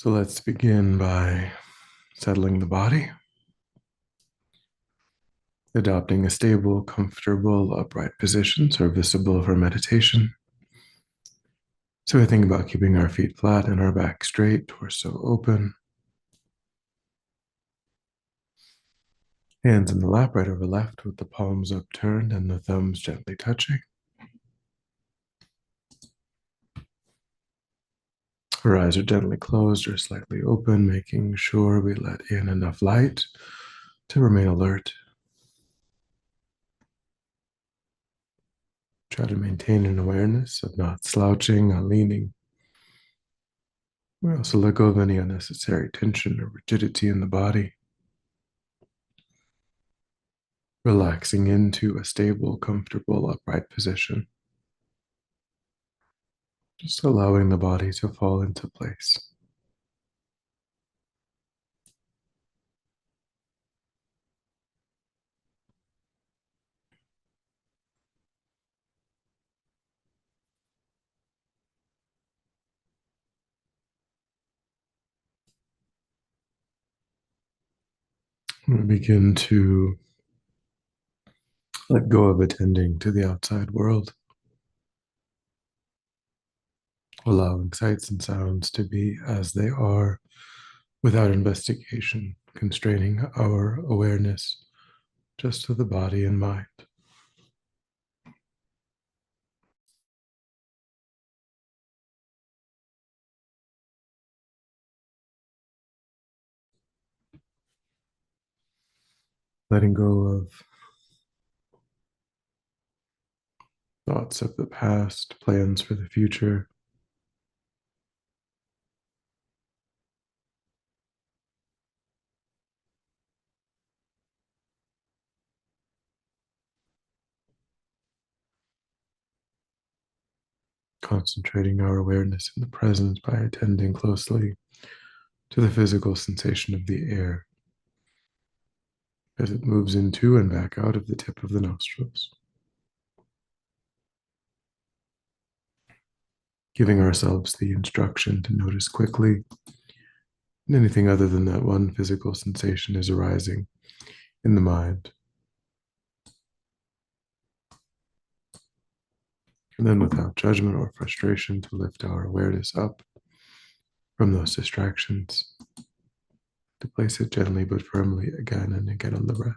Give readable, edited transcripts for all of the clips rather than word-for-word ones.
So let's begin by settling the body, adopting a stable, comfortable, upright position serviceable for meditation. So we think about keeping our feet flat and our back straight, torso open. Hands in the lap, right over left, with the palms upturned and the thumbs gently touching. Our eyes are gently closed or slightly open, making sure we let in enough light to remain alert. Try to maintain an awareness of not slouching, not leaning. We also let go of any unnecessary tension or rigidity in the body, relaxing into a stable, comfortable, upright position, just allowing the body to fall into place. We begin to let go of attending to the outside world, allowing sights and sounds to be as they are without investigation, constraining our awareness just to the body and mind. Letting go of thoughts of the past, plans for the future, concentrating our awareness in the present by attending closely to the physical sensation of the air as it moves into and back out of the tip of the nostrils. Giving ourselves the instruction to notice quickly when anything other than that one physical sensation is arising in the mind. And then, without judgment or frustration, to lift our awareness up from those distractions, to place it gently but firmly again and again on the breath.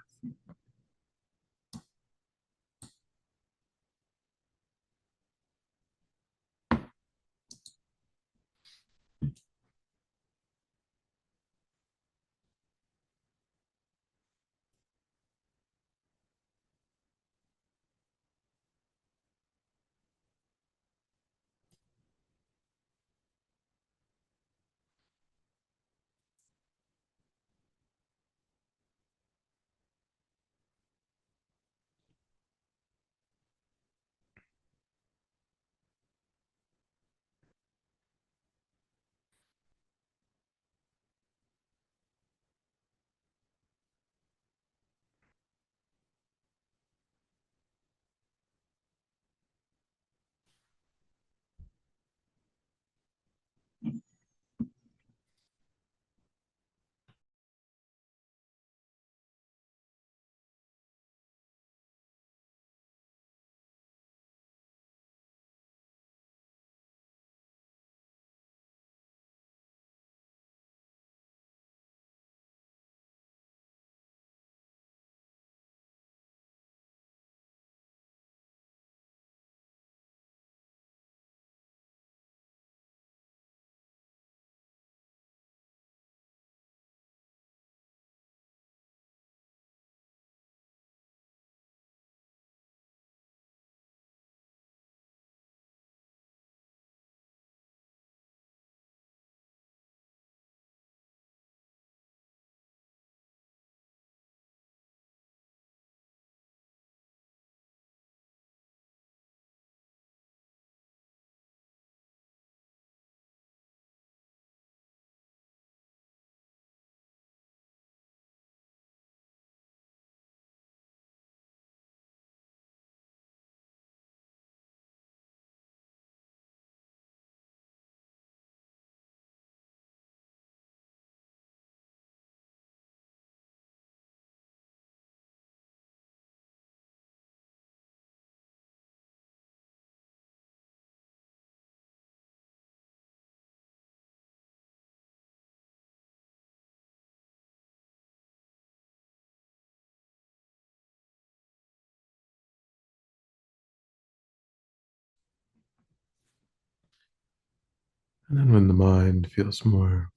And then when the mind feels more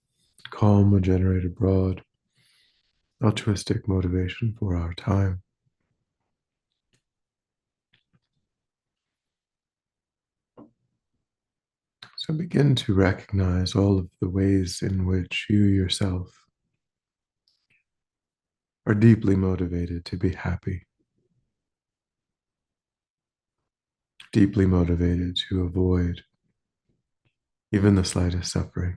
calm, we generate a broad, altruistic motivation for our time. So begin to recognize all of the ways in which you yourself are deeply motivated to be happy, deeply motivated to avoid even the slightest suffering.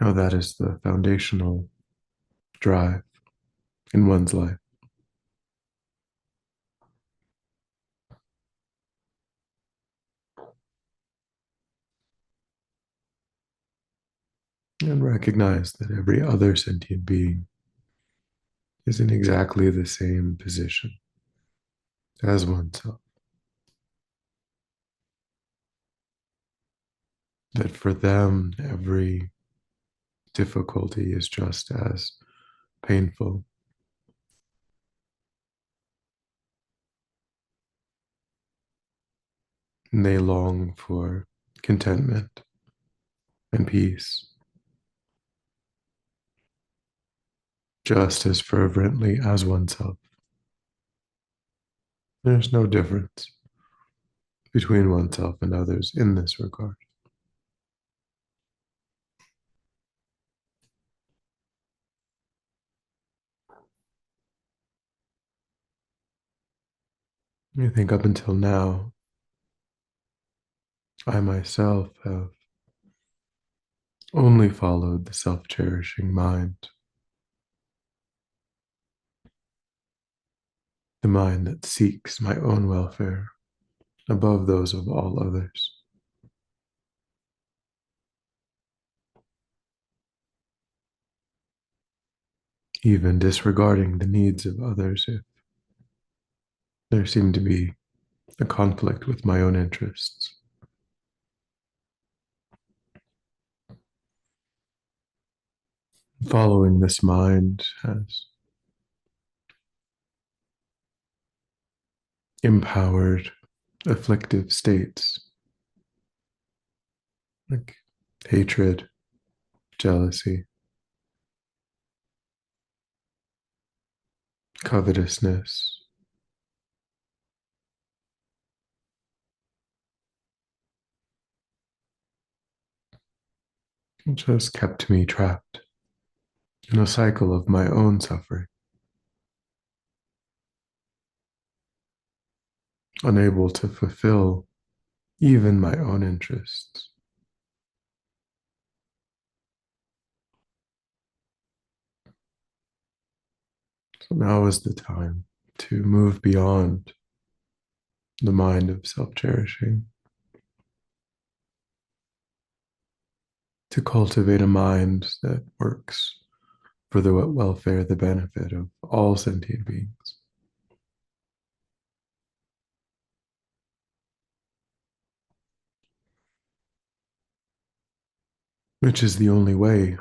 Now, that is the foundational drive in one's life. And recognize that every other sentient being is in exactly the same position as oneself. That for them, every difficulty is just as painful. And they long for contentment and peace just as fervently as oneself. There's no difference between oneself and others in this regard. I think up until now, I myself have only followed the self cherishing mind, the mind that seeks my own welfare above those of all others, even disregarding the needs of others if there seemed to be a conflict with my own interests. Following this mind has empowered afflictive states like hatred, jealousy, covetousness, which has kept me trapped in a cycle of my own suffering, unable to fulfill even my own interests. So now is the time to move beyond the mind of self cherishing, to cultivate a mind that works for the welfare, the benefit of all sentient beings. Which is the only way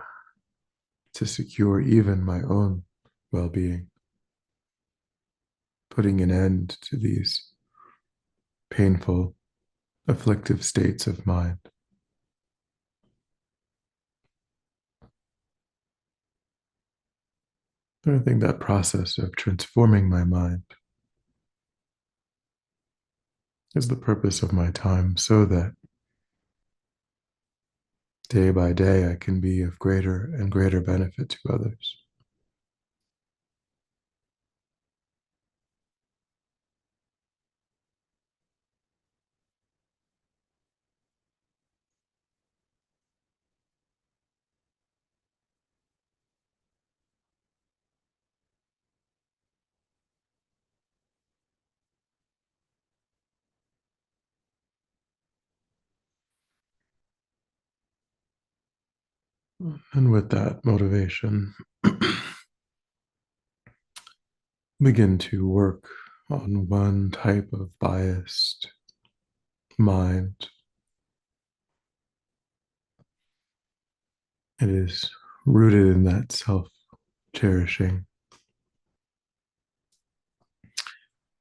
to secure even my own well being, putting an end to these painful, afflictive states of mind. I think that process of transforming my mind is the purpose of my time so that day by day I can be of greater and greater benefit to others. And with that motivation, begin to work on one type of biased mind. It is rooted in that self cherishing,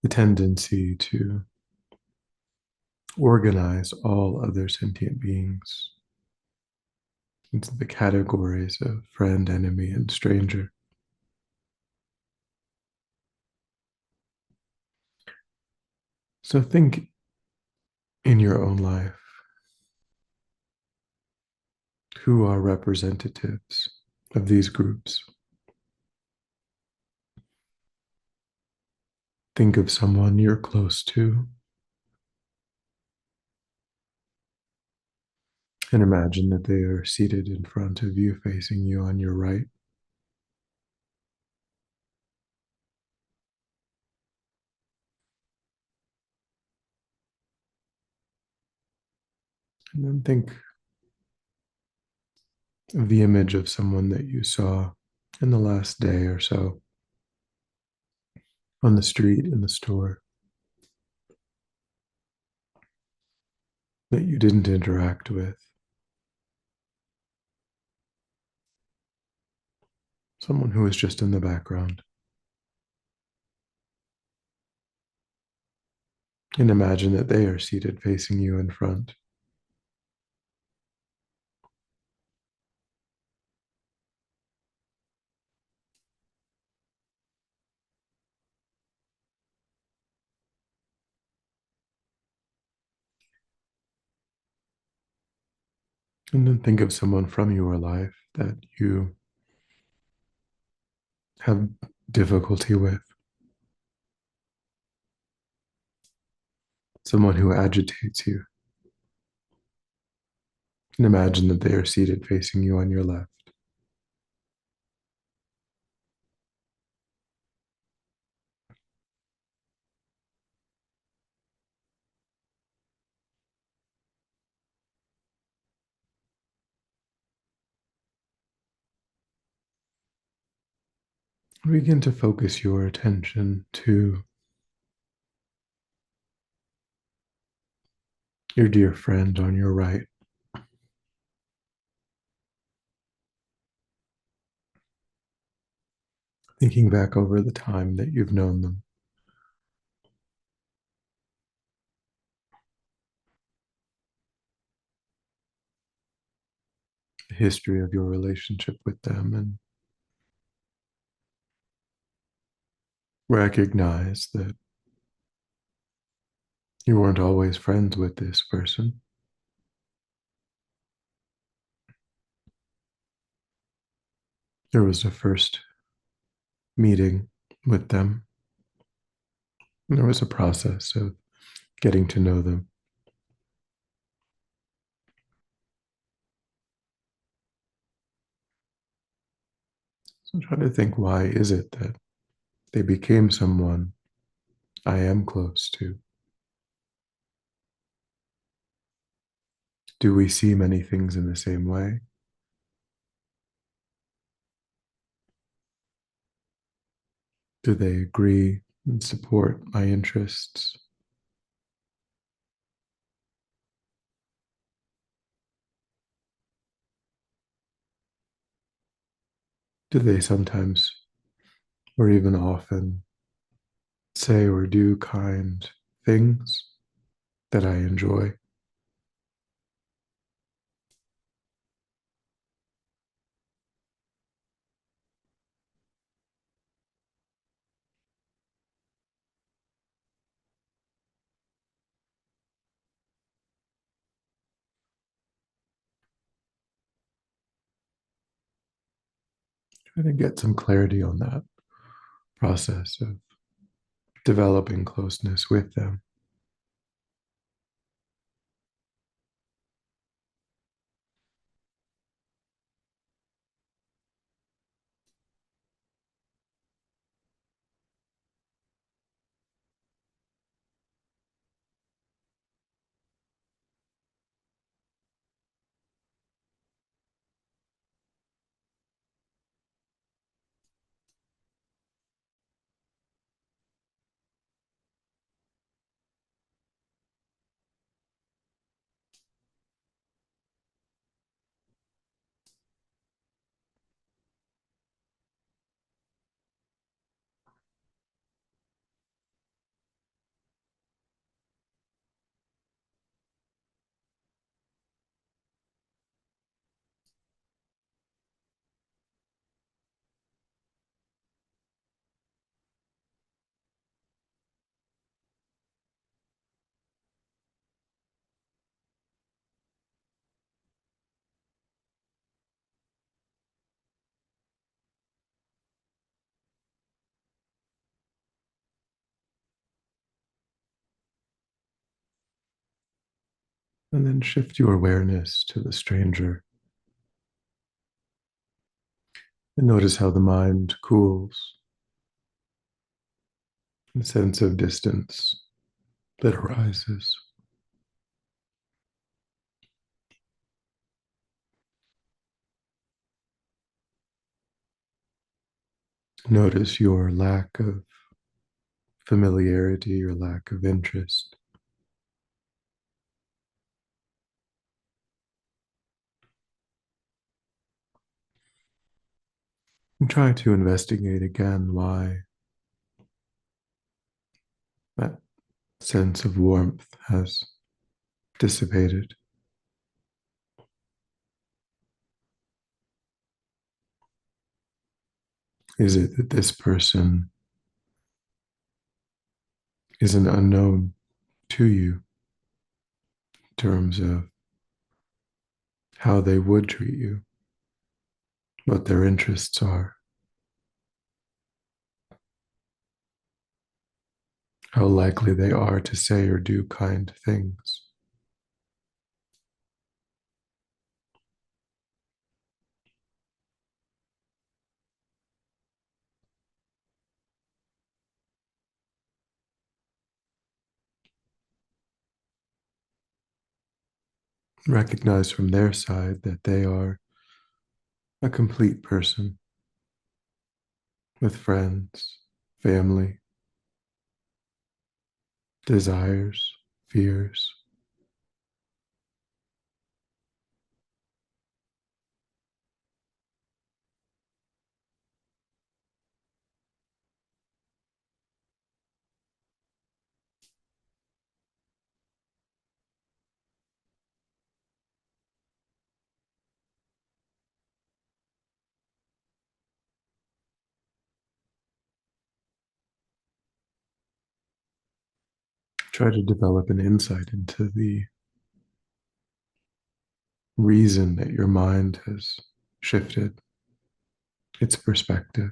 the tendency to organize all other sentient beings into the categories of friend, enemy, and stranger. So think in your own life, who are representatives of these groups? Think of someone you're close to and imagine that they are seated in front of you, facing you on your right. And then think of the image of someone that you saw in the last day or so on the street, in the store, that you didn't interact with. Someone who was just in the background. And imagine that they are seated facing you in front. And then think of someone from your life that you have difficulty with, someone who agitates you. And imagine that they are seated facing you on your left. Begin to focus your attention to your dear friend on your right. Thinking back over the time that you've known them. The history of your relationship with them, and recognize that you weren't always friends with this person. There was a first meeting with them. And there was a process of getting to know them. So try to think, why is it that they became someone I am close to? Do we see many things in the same way? Do they agree and support my interests? Do they sometimes, or even often, say or do kind things that I enjoy? Try to get some clarity on that process of developing closeness with them. And then shift your awareness to the stranger and notice how the mind cools, a sense of distance that arises. Notice your lack of familiarity, your lack of interest. And try to investigate again why that sense of warmth has dissipated. Is it that this person is an unknown to you in terms of how they would treat you, what their interests are, how likely they are to say or do kind things? Recognize from their side that they are a complete person with friends, family, desires, fears. Try to develop an insight into the reason that your mind has shifted its perspective.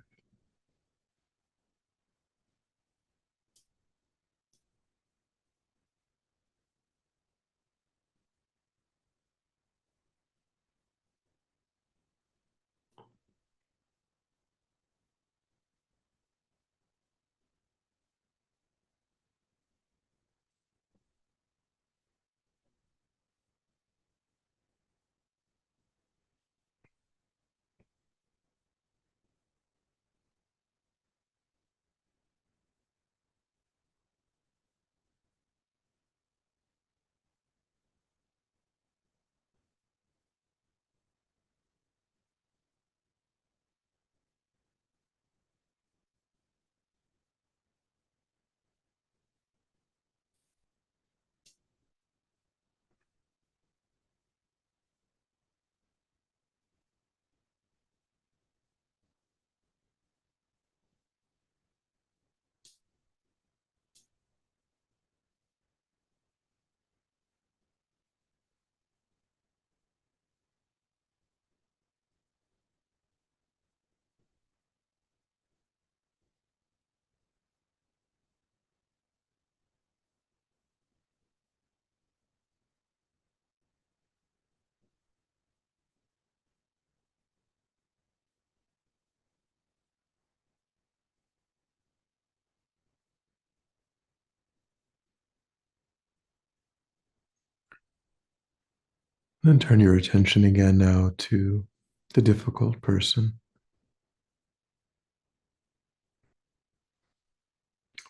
Then turn your attention again now to the difficult person,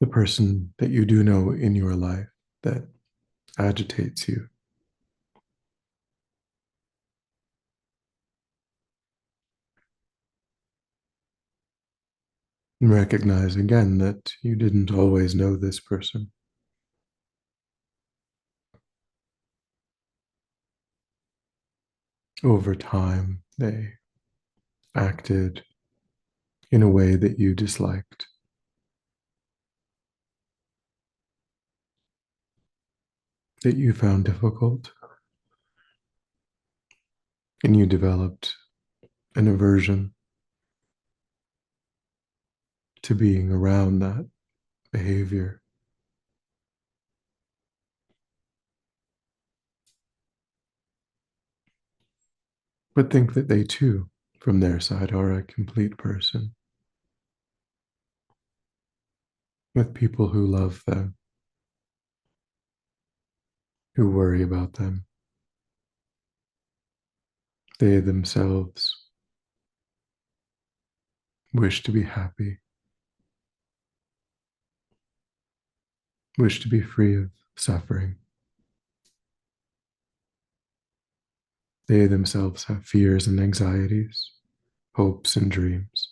the person that you do know in your life that agitates you. And recognize again that you didn't always know this person. Over time, they acted in a way that you disliked, that you found difficult, and you developed an aversion to being around that behavior. but think that they too, from their side, are a complete person with people who love them, who worry about them. They themselves wish to be happy, wish to be free of suffering. They themselves have fears and anxieties, hopes and dreams.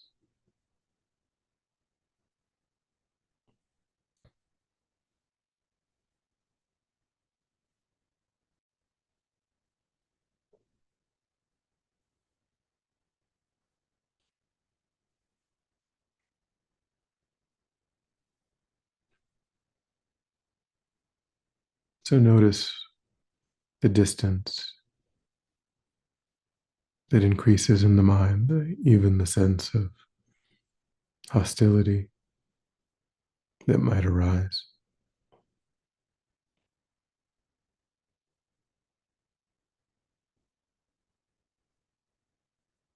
So notice the distance that increases in the mind, even the sense of hostility that might arise.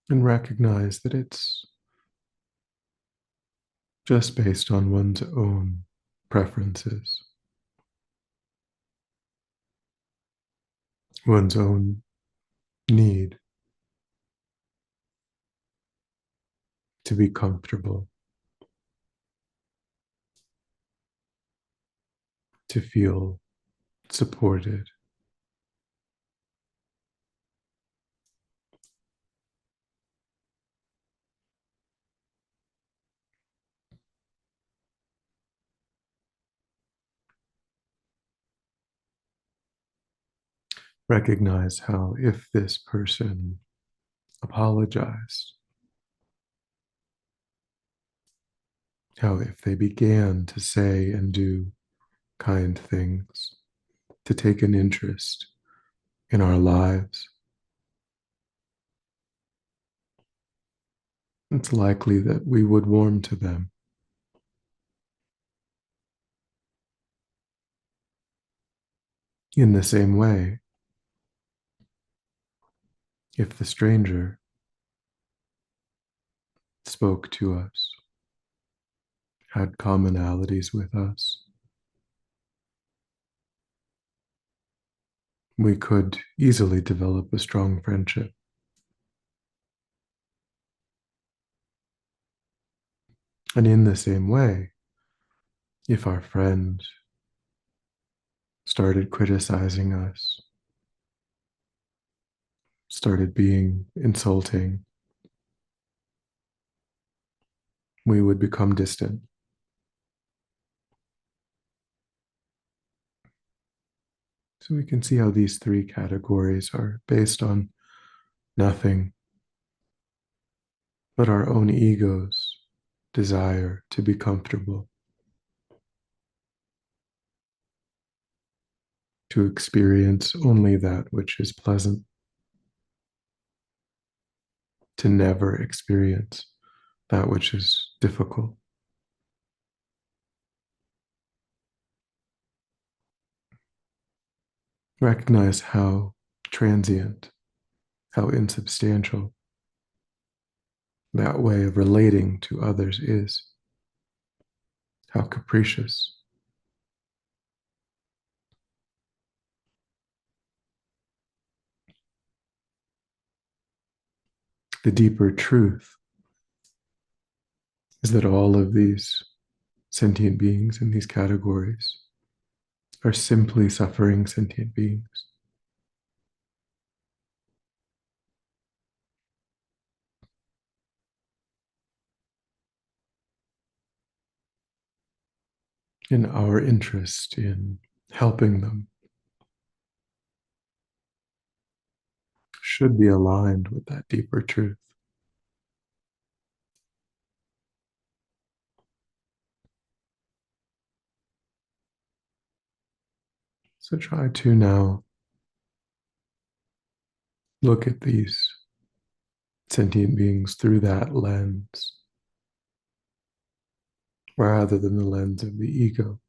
And recognize that it's just based on one's own preferences, one's own need to be comfortable, to feel supported. Recognize how, if this person apologized, how, if they began to say and do kind things, to take an interest in our lives, it's likely that we would warm to them. In the same way, if the stranger spoke to us, had commonalities with us, we could easily develop a strong friendship. And in the same way, if our friend started criticizing us, started being insulting, we would become distant. So we can see how these three categories are based on nothing but our own ego's desire to be comfortable, to experience only that which is pleasant, to never experience that which is difficult. Recognize how transient, how insubstantial that way of relating to others is, how capricious. The deeper truth is that all of these sentient beings in these categories are simply suffering sentient beings. And our interest in helping them should be aligned with that deeper truth. So try to now look at these sentient beings through that lens, rather than the lens of the ego.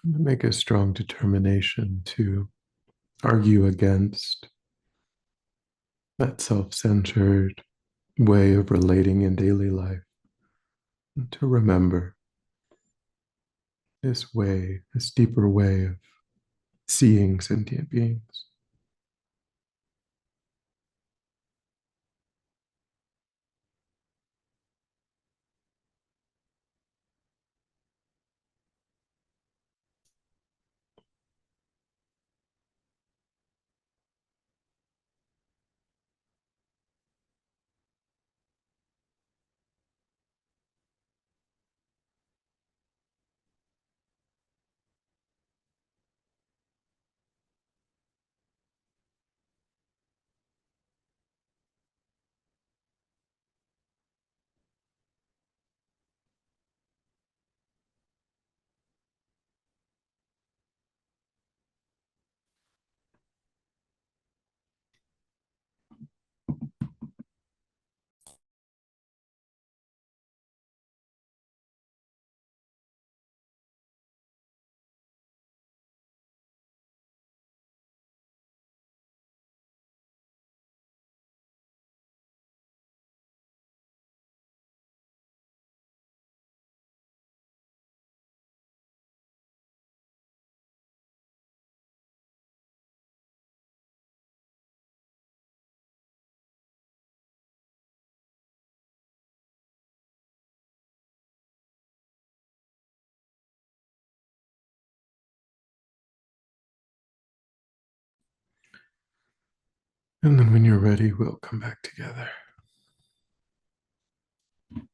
Make a strong determination to argue against that self-centered way of relating in daily life, and to remember this way, this deeper way of seeing sentient beings. And then when you're ready, we'll come back together. And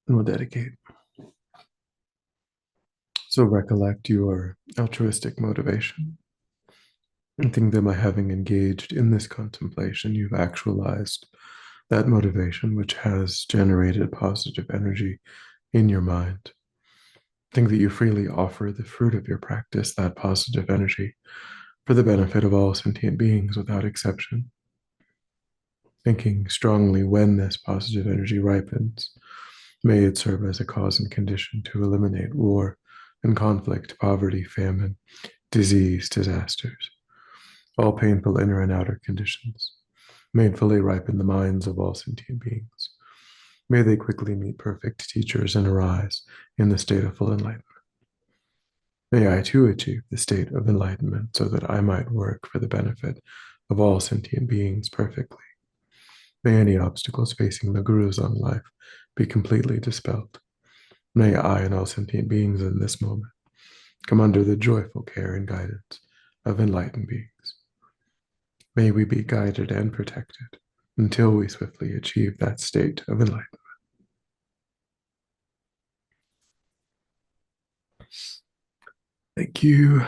we'll dedicate. So recollect your altruistic motivation and think that by having engaged in this contemplation, you've actualized that motivation, which has generated positive energy in your mind. Think that you freely offer the fruit of your practice, that positive energy, for the benefit of all sentient beings without exception. Thinking strongly when this positive energy ripens, may it serve as a cause and condition to eliminate war and conflict, poverty, famine, disease, disasters, all painful inner and outer conditions. May it fully ripen the minds of all sentient beings. May they quickly meet perfect teachers and arise in the state of full enlightenment. May I too achieve the state of enlightenment so that I might work for the benefit of all sentient beings perfectly. May any obstacles facing the Ven.Losang life be completely dispelled. May I and all sentient beings in this moment come under the joyful care and guidance of enlightened beings. May we be guided and protected until we swiftly achieve that state of enlightenment. Thank you.